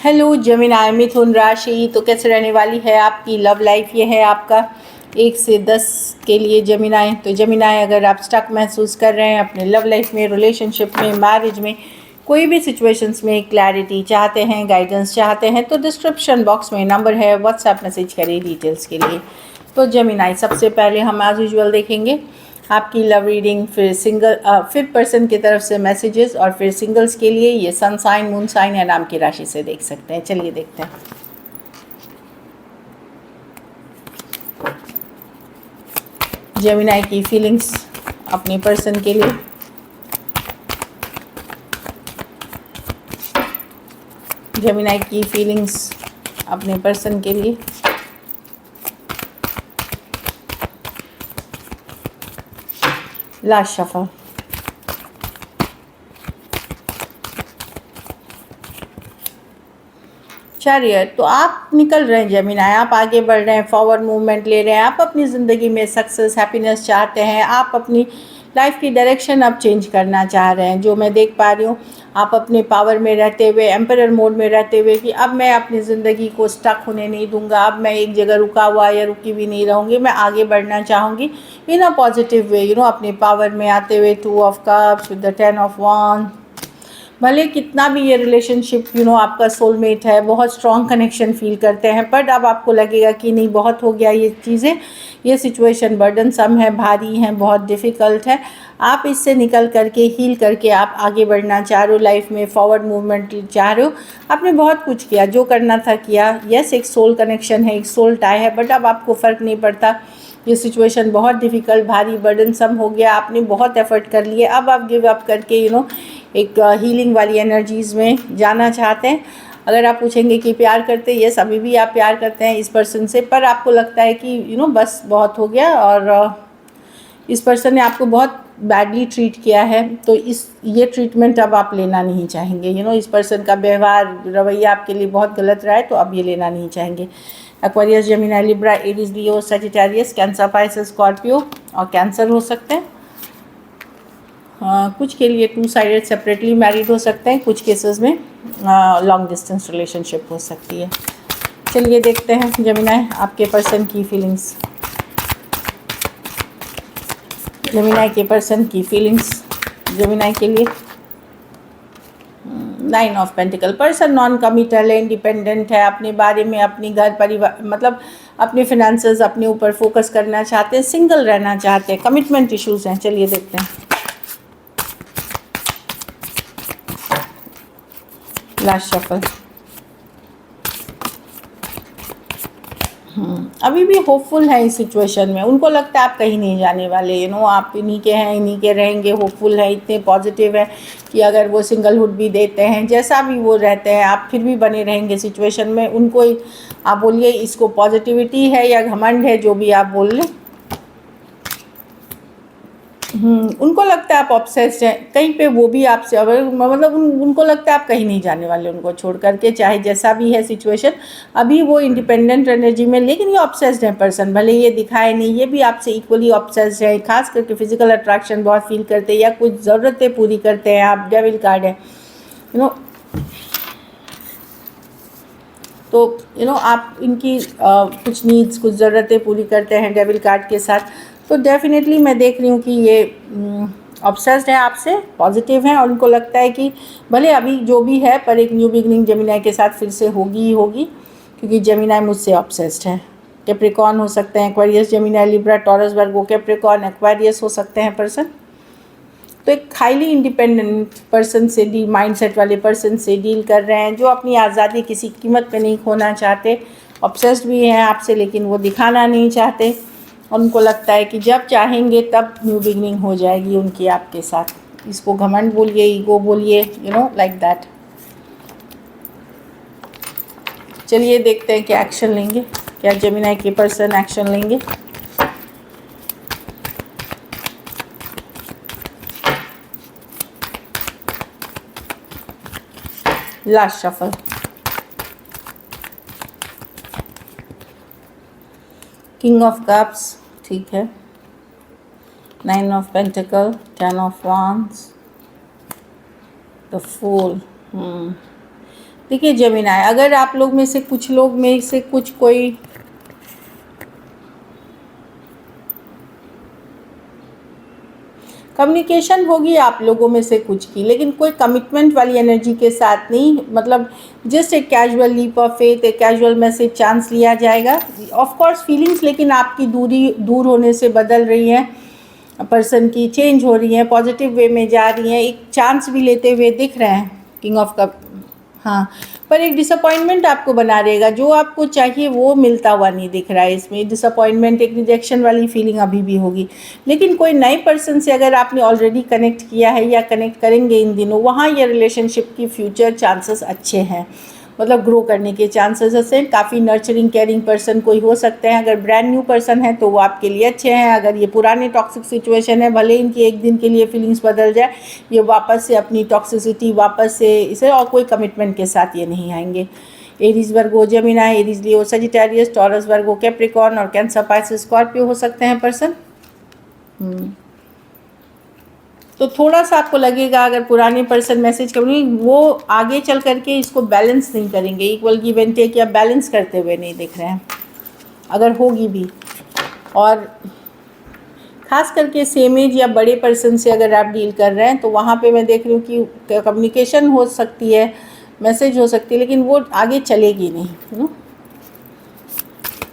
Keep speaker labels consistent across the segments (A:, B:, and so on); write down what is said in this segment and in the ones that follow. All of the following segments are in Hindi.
A: हेलो जेमिनी मिथुन राशि, तो कैसे रहने वाली है आपकी लव लाइफ। ये है आपका 1 से 10 के लिए जेमिनी। तो जेमिनी, अगर आप स्टक महसूस कर रहे हैं अपने लव लाइफ में, रिलेशनशिप में, मैरिज में, कोई भी सिचुएशंस में क्लैरिटी चाहते हैं, गाइडेंस चाहते हैं, तो डिस्क्रिप्शन बॉक्स में नंबर है, व्हाट्सएप मैसेज करिए डिटेल्स के लिए। तो जेमिनी, सबसे पहले हम एज यूजुअल देखेंगे आपकी लव रीडिंग, फिर पर्सन की तरफ से मैसेजेस, और फिर सिंगल्स के लिए ये सन साइन, मून साइन या नाम की राशि से देख सकते हैं। चलिए देखते हैं। जेमिनी की फीलिंग्स अपने पर्सन के लिए। जेमिनी की फीलिंग्स अपने पर्सन के लिए। Last shuffle. चैरियट। तो आप निकल रहे हैं जेमिनी, आप आगे बढ़ रहे हैं, फॉरवर्ड मूवमेंट ले रहे हैं, आप अपनी ज़िंदगी में सक्सेस, हैप्पीनेस चाहते हैं, आप अपनी लाइफ की डायरेक्शन अब चेंज करना चाह रहे हैं। जो मैं देख पा रही हूँ, आप अपने पावर में रहते हुए, एम्परर मोड में रहते हुए कि अब मैं अपनी ज़िंदगी को स्टक होने नहीं दूंगा, अब मैं एक जगह रुका हुआ या रुकी भी नहीं रहूँगी, मैं आगे बढ़ना चाहूँगी इन अ पॉजिटिव वे, अपने पावर में आते हुए। 2 of cups with the 10 of wand. भले कितना भी ये रिलेशनशिप आपका सोलमेट है, बहुत स्ट्रॉन्ग कनेक्शन फील करते हैं, बट अब आपको लगेगा कि नहीं, बहुत हो गया ये चीज़ें, ये सिचुएशन बर्डन सम है, भारी है, बहुत डिफ़िकल्ट है। आप इससे निकल करके, हील करके आप आगे बढ़ना चाह रहे हो, लाइफ में फॉरवर्ड मूवमेंट चाह रहे हो। आपने बहुत कुछ किया, जो करना था किया। यस, एक सोल कनेक्शन है, एक सोल टाई है, बट अब आपको फ़र्क नहीं पड़ता। ये सिचुएशन बहुत डिफ़िकल्ट, भारी, बर्डनसम हो गया, आपने बहुत एफर्ट कर लिए, अब आप गिव अप करके एक हीलिंग वाली एनर्जीज़ में जाना चाहते हैं। अगर आप पूछेंगे कि प्यार करते हैं, यस, अभी भी आप प्यार करते हैं इस पर्सन से, पर आपको लगता है कि बस बहुत हो गया, और इस पर्सन ने आपको बहुत बैडली ट्रीट किया है, तो ये ट्रीटमेंट अब आप लेना नहीं चाहेंगे। इस पर्सन का व्यवहार, रवैया आपके लिए बहुत गलत रहा है, तो अब ये लेना नहीं चाहेंगे। Aquarius, Gemini, Libra, Aries, Leo, Sagittarius, cancer, Pisces, Scorpio और कैंसर हो सकते हैं। कुछ के लिए 2 साइडेड सेपरेटली मैरिड हो सकते हैं, कुछ केसेस में लॉन्ग डिस्टेंस रिलेशनशिप हो सकती है। चलिए देखते हैं जेमिनी आपके पर्सन की फीलिंग्स। जेमिनी के पर्सन की फीलिंग्स जेमिनी के लिए। 9 of pentacle. Person non committal है, इंडिपेंडेंट है, अपने बारे में, अपनी घर परिवार, मतलब अपने फिनेंसेस, अपने ऊपर फोकस करना चाहते हैं, सिंगल रहना चाहते हैं, कमिटमेंट इश्यूज हैं। चलिए देखते हैं। Last shuffle. अभी भी होपफुल है इस सिचुएशन में, उनको लगता है आप कहीं नहीं जाने वाले, आप इन्हीं के हैं, इन्हीं के रहेंगे, होपफुल है, इतने पॉजिटिव है कि अगर वो सिंगलहुड भी देते हैं, जैसा भी वो रहते हैं, आप फिर भी बने रहेंगे सिचुएशन में। उनको आप बोलिए इसको पॉजिटिविटी है या घमंड है, जो भी आप बोल लें, उनको लगता है आप ऑब्सेस्ड हैं कहीं पे, वो भी आपसे, मतलब उनको लगता है आप कहीं नहीं जाने वाले उनको छोड़ करके, चाहे जैसा भी है सिचुएशन। अभी वो इंडिपेंडेंट एनर्जी में, लेकिन ये ऑब्सेस्ड है पर्सन, भले ये दिखाए नहीं, ये भी आपसे इक्वली ऑब्सेस्ड है। खास करके फिजिकल अट्रैक्शन बहुत फील करते हैं, या कुछ ज़रूरतें पूरी करते हैं आप। डेविल कार्ड है, तो आप इनकी कुछ नीड्स, कुछ ज़रूरतें पूरी करते हैं डेविल कार्ड के साथ। तो डेफिनेटली मैं देख रही हूँ कि ये ऑब्सेस्ड है आपसे, पॉजिटिव हैं, और उनको लगता है कि भले अभी जो भी है, पर एक न्यू बिगनिंग जेमिनी के साथ फिर से होगी ही होगी, क्योंकि जेमिनी मुझसे ऑब्सेस्ड है। कैप्रिकॉर्न हो सकते हैं, Aquarius, Gemini, Libra, taurus, Virgo, Capricorn, Aquarius हो सकते हैं पर्सन। तो एक हाईली इंडिपेंडेंट पर्सन से डील, माइंडसेट वाले पर्सन से डील कर रहे हैं, जो अपनी आज़ादी किसी कीमत पे नहीं खोना चाहते। ऑब्सेस्ड भी हैं आपसे, लेकिन वो दिखाना नहीं चाहते। उनको लगता है कि जब चाहेंगे तब न्यू बिगनिंग हो जाएगी उनकी आपके साथ। इसको घमंड बोलिए, ईगो बोलिए, लाइक दैट। चलिए देखते हैं क्या एक्शन लेंगे, क्या जेमिनी के पर्सन एक्शन लेंगे। Last shuffle. King of cups, ठीक है। 9 of pentacle, 10 of wands, the fool. देखिए जेमिनाई, अगर आप लोग में से कुछ लोग में से कुछ कोई कम्युनिकेशन होगी आप लोगों में से कुछ की, लेकिन कोई कमिटमेंट वाली एनर्जी के साथ नहीं, मतलब जस्ट एक कैजुअल लीप ऑफ फेथ, एक कैजुअल मैसेज चांस लिया जाएगा। ऑफ कोर्स फीलिंग्स लेकिन आपकी दूर होने से बदल रही हैं, पर्सन की चेंज हो रही है, पॉजिटिव वे में जा रही हैं, एक चांस भी लेते हुए दिख रहे हैं किंग ऑफ कप। हाँ, पर एक डिसअपॉइंटमेंट आपको बना रहेगा, जो आपको चाहिए वो मिलता हुआ नहीं दिख रहा है इसमें। डिसअपॉइंटमेंट, एक रिजेक्शन वाली फीलिंग अभी भी होगी, लेकिन कोई नए पर्सन से अगर आपने ऑलरेडी कनेक्ट किया है या कनेक्ट करेंगे इन दिनों, वहाँ ये रिलेशनशिप की फ्यूचर चांसेस अच्छे हैं, मतलब ग्रो करने के चांसेस हैं। काफ़ी नर्चरिंग केयरिंग पर्सन कोई हो सकते हैं। अगर ब्रांड न्यू पर्सन है तो वो आपके लिए अच्छे हैं। अगर ये पुराने टॉक्सिक सिचुएशन है, भले इनकी एक दिन के लिए फीलिंग्स बदल जाए, ये वापस से अपनी टॉक्सिसिटी वापस से इसे, और कोई कमिटमेंट के साथ ये नहीं आएंगे। Aries Virgo Gemini, Aries Leo Sagittarius, Taurus Virgo Capricorn और कैंसर पाइसेस स्कॉर्पियो हो सकते हैं पर्सन। तो थोड़ा सा आपको लगेगा अगर पुराने पर्सन मैसेज करेंगे, वो आगे चल करके इसको बैलेंस नहीं करेंगे, इक्वल गिव एंड टेक या बैलेंस करते हुए नहीं दिख रहे हैं, अगर होगी भी। और ख़ास करके सेम एज या बड़े पर्सन से अगर आप डील कर रहे हैं तो वहाँ पे मैं देख रही हूँ कि कम्युनिकेशन हो सकती है, मैसेज हो सकती है, लेकिन वो आगे चलेगी नहीं।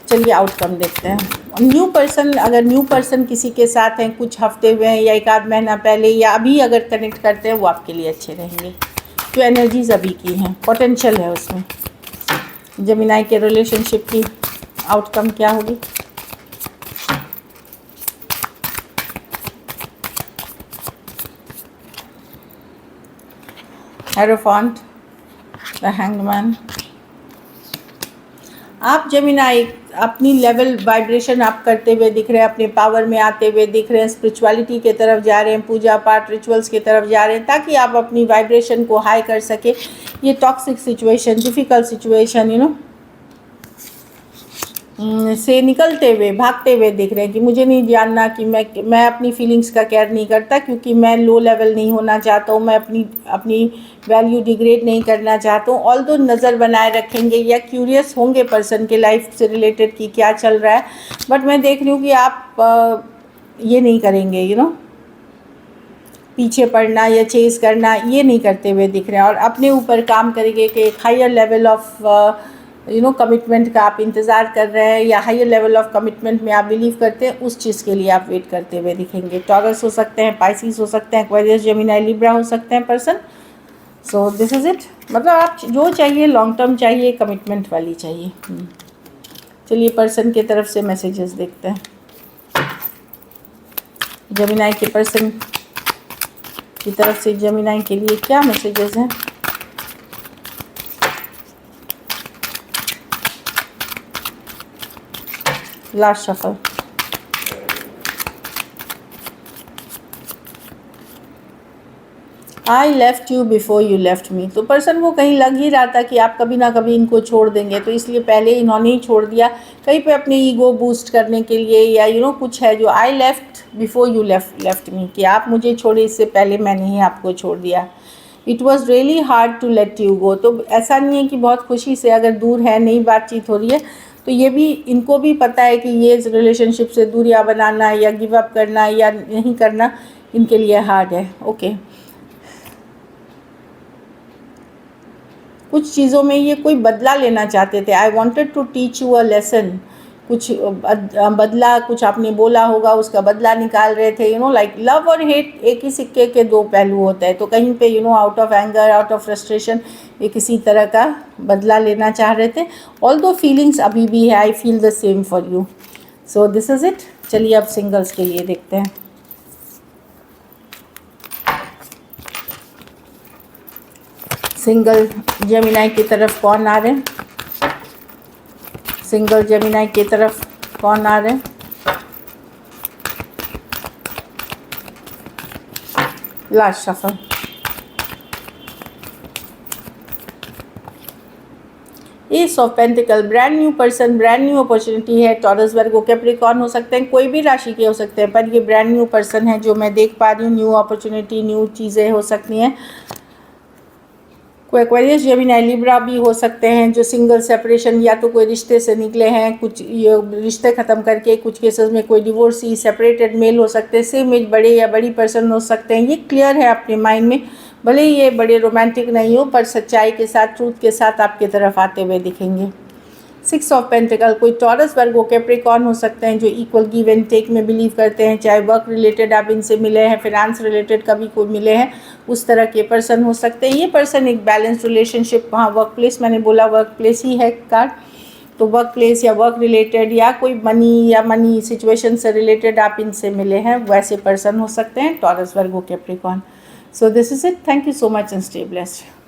A: चलिए आउटकम देखते हैं। न्यू पर्सन, अगर न्यू पर्सन किसी के साथ हैं, कुछ हफ्ते हुए हैं या एक आध महीना पहले या अभी अगर कनेक्ट करते हैं, वो आपके लिए अच्छे रहेंगे। जो एनर्जीज अभी की हैं, पोटेंशियल है उसमें। जेमिनाई के रिलेशनशिप की आउटकम क्या होगी? हेरोफॉन्ट, द हैंगमैन। आप जेमिनाई अपनी लेवल वाइब्रेशन आप करते हुए दिख रहे हैं, अपने पावर में आते हुए दिख रहे हैं, स्पिरिचुअलिटी के तरफ जा रहे हैं, पूजा पाठ रिचुअल्स की तरफ जा रहे हैं, ताकि आप अपनी वाइब्रेशन को हाई कर सके। ये टॉक्सिक सिचुएशन, डिफ़िकल्ट सिचुएशन से निकलते हुए, भागते हुए दिख रहे हैं कि मुझे नहीं जानना कि मैं अपनी फीलिंग्स का केयर नहीं करता, क्योंकि मैं लो लेवल नहीं होना चाहता हूँ, मैं अपनी वैल्यू डिग्रेड नहीं करना चाहता हूँ। ऑल दो नज़र बनाए रखेंगे या क्यूरियस होंगे पर्सन के लाइफ से रिलेटेड कि क्या चल रहा है, बट मैं देख रही हूँ कि आप ये नहीं करेंगे, पीछे पड़ना या चेज़ करना, ये नहीं करते हुए दिख रहे हैं, और अपने ऊपर काम करेंगे कि एक हायर लेवल ऑफ कमिटमेंट का आप इंतज़ार कर रहे हैं, या हायर लेवल ऑफ कमिटमेंट में आप बिलीव करते हैं, उस चीज़ के लिए आप वेट करते हुए दिखेंगे। टॉरस हो सकते हैं, पाइसिस हो सकते हैं, एक्वेरियस, जेमिनाई, लिब्रा हो सकते हैं person. So this is it. मतलब आप जो चाहिए, लॉन्ग टर्म चाहिए, कमिटमेंट वाली चाहिए। चलिए पर्सन के तरफ से मैसेजेस देखते हैं। जेमिनाई के पर्सन की तरफ से जेमिनाई के लिए क्या मैसेजेस हैं? Last shuffle. I left you before you left me. तो पर्सन को कहीं लग ही रहा था कि आप कभी ना कभी इनको छोड़ देंगे, तो इसलिए पहले इन्होंने ही छोड़ दिया, कहीं पे अपने ईगो बूस्ट करने के लिए, या कुछ है जो I left before you left me, कि आप मुझे छोड़े इससे पहले मैंने ही आपको छोड़ दिया। It was really hard to let you go. तो ऐसा नहीं है कि बहुत खुशी से अगर दूर है, नई बातचीत हो रही है, तो ये भी इनको भी पता है कि ये रिलेशनशिप से दूरियां बनाना या गिव अप करना या नहीं करना इनके लिए हार्ड है। ओके, कुछ चीज़ों में ये कोई बदला लेना चाहते थे। I wanted to teach you a lesson, कुछ बदला, कुछ आपने बोला होगा उसका बदला निकाल रहे थे। लाइक लव और हेट एक ही सिक्के के दो पहलू होते हैं। तो कहीं पे out of anger, out of frustration ये किसी तरह का बदला लेना चाह रहे थे। ऑल दो फीलिंग्स अभी भी है, I feel the same for you. So this is it. चलिए अब सिंगल्स के लिए देखते हैं। सिंगल जेमिनाई की तरफ कौन आ रहे हैं? सिंगल जेमिनाई की तरफ कौन आ रहे हैं? Last shuffle. S of pentacle, brand new person, brand new opportunity है। टॉरस, वर्गो, कैप्रिकॉर्न हो सकते हैं, कोई भी राशि के हो सकते हैं, पर ये ब्रांड न्यू पर्सन है जो मैं देख पा रही हूँ। न्यू अपॉर्चुनिटी, न्यू चीज़ें हो सकती हैं। कोई एक्वेरियस जेमिनी लिब्रा भी हो सकते हैं जो सिंगल सेपरेशन या तो कोई रिश्ते से निकले हैं, कुछ ये रिश्ते ख़त्म करके, कुछ केसेस में कोई डिवोर्सी सेपरेटेड मेल हो सकते हैं, सेम एज बड़े या बड़ी पर्सन हो सकते हैं। ये क्लियर है अपने माइंड में, भले ही ये बड़े रोमांटिक नहीं हो पर सच्चाई के साथ, ट्रूथ के साथ आपकी तरफ आते हुए दिखेंगे। 6 ऑफ पेंटिकल, कोई टॉरस वर्गो कैप्रिकॉर्न हो सकते हैं जो इक्वल गिव एंड टेक में बिलीव करते हैं, चाहे वर्क रिलेटेड आप इनसे मिले हैं, फिनांस रिलेटेड कभी कोई मिले हैं, उस तरह के पर्सन हो सकते हैं। ये पर्सन एक बैलेंस रिलेशनशिप, वहाँ वर्क प्लेस, मैंने बोला वर्क प्लेस ही है कार्ड, तो वर्क प्लेस या वर्क रिलेटेड या कोई मनी या मनी सिचुएशन से रिलेटेड आप इनसे मिले हैं, वैसे पर्सन हो सकते हैं taurus Virgo Capricorn. So this is it, thank you so much and stay blessed.